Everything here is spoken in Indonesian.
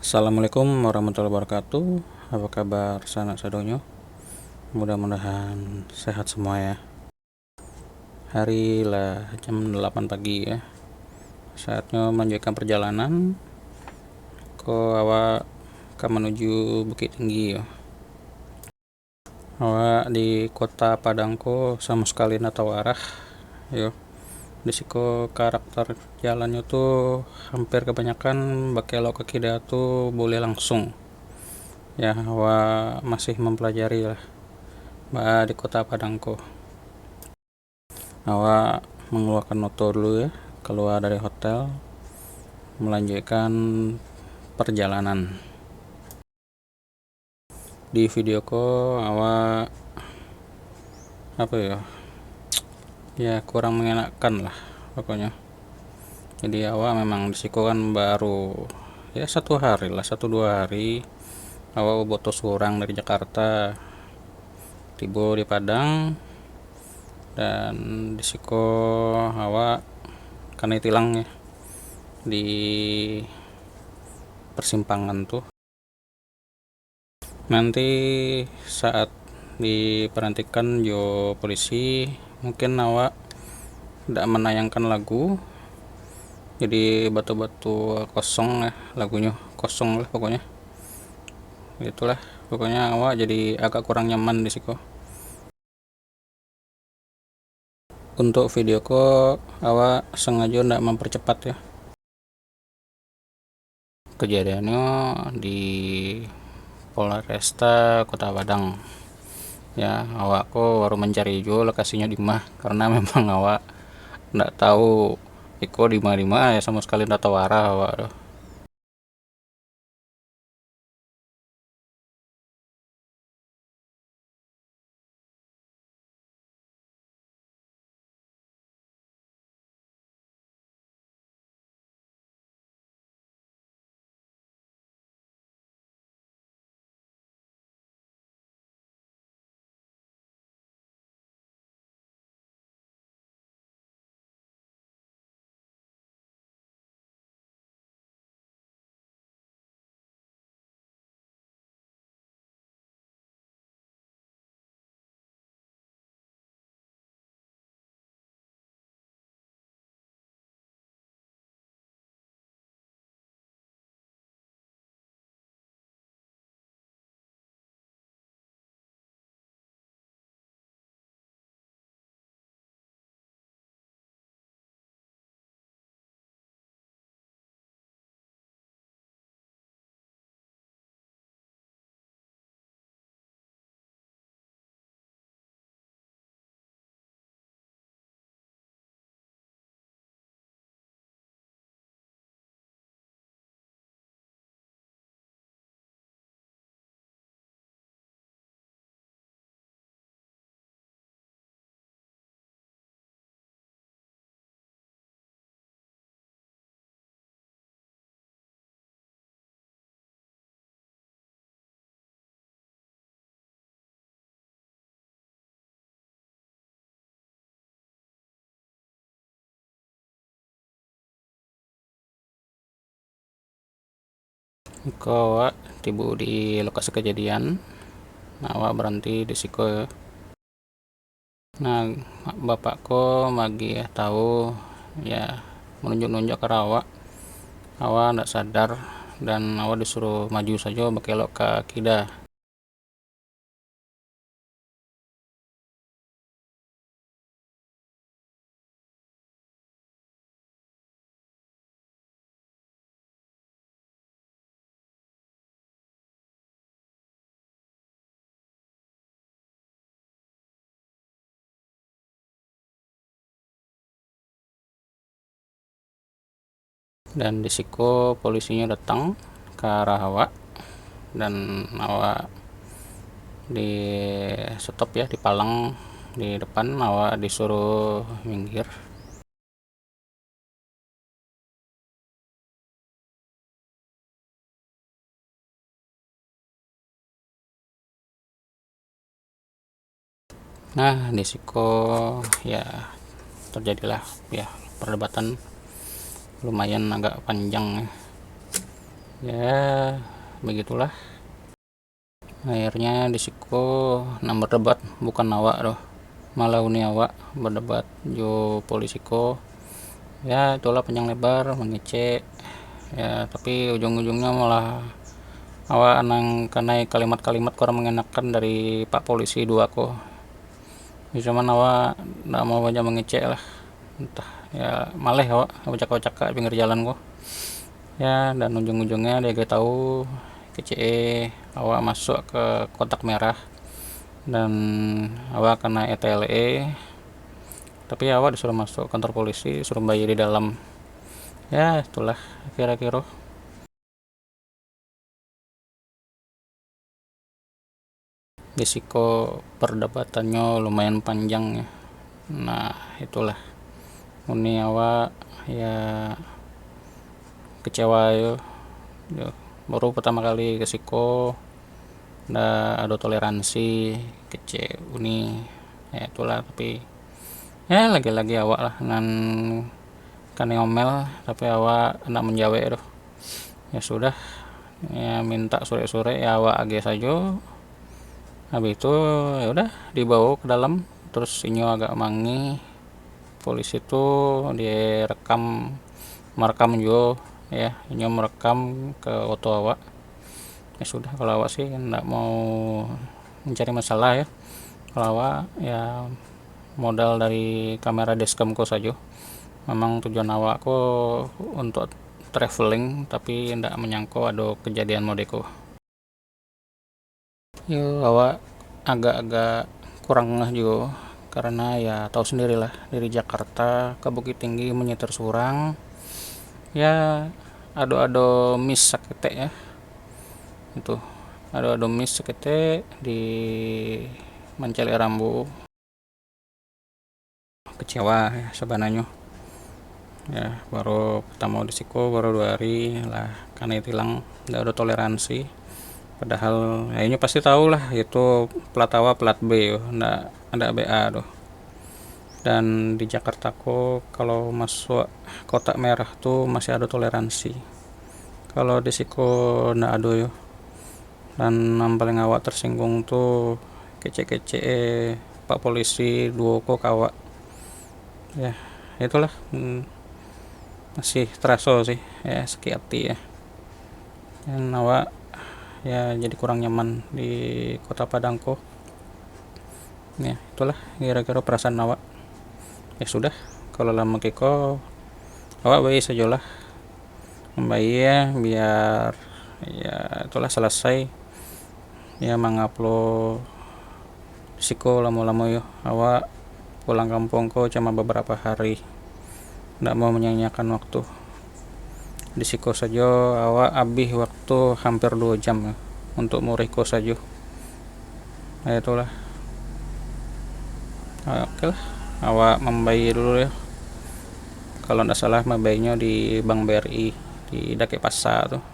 Assalamualaikum warahmatullahi wabarakatuh. Apa kabar sanak sadonyo? Mudah-mudahan sehat semua ya. Hari lah jam 8 pagi ya. Saatnya melanjutkan perjalanan ke awak ke menuju Bukit Tinggi ya. Awak di kota Padangko sama sekali nggak tahu arah yo. Disiko karakter jalannya tuh hampir kebanyakan belok ke kiri tuh boleh langsung ya. Awak masih mempelajari lah di kota Padangko. Awak mengeluarkan motor dulu ya, keluar dari hotel, melanjutkan perjalanan. Di video awak apa ya kurang mengenakan lah pokoknya. Jadi awak memang disiko kan baru ya 1 hari lah, 1-2 hari awak botos kurang dari Jakarta, tiba di Padang, dan disiko awak karena tilang ya di persimpangan tuh. Nanti saat diperhentikan jo polisi mungkin awak tidak menayangkan lagu, jadi batu-batu kosong ya, lagunya kosong lah pokoknya. Itulah pokoknya awak jadi agak kurang nyaman di situ. Untuk video awak sengaja tidak mempercepat ya. Kejadiannya di Polresta Kota Padang ya. Awak baru mencari juga lokasinya di mana, karena memang awak nggak tahu Iko di mana ya, sama sekali nggak tahu arah awak tuh. Iko awak tiba di lokasi kejadian, nah awak berhenti di situ ya. Nah bapakku lagi ya tahu ya, menunjuk-nunjuk ke awak nggak sadar, dan awak disuruh maju saja belok ke kida. Dan di situ polisinya datang ke arah awak, dan awak di stop ya, di palang di depan. Awak disuruh minggir. Nah di situ ya terjadilah ya perdebatan lumayan agak panjang ya. Ya begitulah, akhirnya disiko nang berdebat bukan awak doh, malah uni awak berdebat jo polisi ko. Ya itulah panjang lebar mengecek ya, tapi ujung-ujungnya malah awak nang kanai kalimat-kalimat kurang mengenakan dari pak polisi dua ko. Ya, cuman awak ndak mau banyak mengecek lah, entah ya maleh awak cakap-cakap pinggir jalan ko. Ya dan ujung-ujungnya dia gak tahu kece awak masuk ke kotak merah dan awak kena ETLE, tapi awak disuruh masuk kantor polisi, suruh bayar di dalam. Ya itulah kira-kira. Risiko perdebatannya lumayan panjang ya. Nah itulah, uni awak ya kecewa yo, baru pertama kali ke siko ndak ada toleransi kece uni, ya itulah. Tapi ya lagi-lagi awak lah nan kan ngomel, tapi awak nak menjawab itu. Ya sudah, ya minta sore-sore ya awak age saja. Habis itu ya udah dibawa ke dalam, terus inyo agak mangi polisi itu dia merekam juga ya, inyo merekam ke foto awak. Ya sudah, kalau awak sih nggak mau mencari masalah ya, kalau awak ya modal dari kamera dashcamku saja. Memang tujuan awak ko untuk traveling, tapi ndak menyangka ada kejadian modeko. Yo awak agak-agak kurang ngeh juga, karena ya tahu sendirilah dari Jakarta ke Bukit Tinggi menyetir surang ya, ada miss sakete ya, itu ada miss sakete di mencari rambu. Kecewa ya sebenarnya ya, baru pertama di siko baru 2 hari lah karena hilang, nggak ada toleransi. Padahal ya ini pasti tahu lah itu plat A plat B yo, ndak ada BA doh. Dan di Jakarta kok kalau masuk kotak merah tuh masih ada toleransi, kalau di siko ndak ada yo. Dan yang paling awak tersinggung tuh kece-kece pak polisi dua kok kawak ya, itulah. Masih terasa sih ya, sakit hati ya, dan awak ya jadi kurang nyaman di kota Padangko ya. Itulah kira-kira perasaan awak. Ya sudah, kalau lama kiko awak baik sajalah membaik ya, biar ya itulah selesai ya mengupload siko lama-lama yo. Awak pulang kampung ko cuma beberapa hari, ndak mau menyanyiakan waktu di siko saja. Awak habis waktu hampir 2 jam ya, untuk muriko saja. Nah, itulah. Oke lah, awak membayar dulu ya. Kalau ndak salah membayarnya di Bank BRI di Dake Pasar tuh.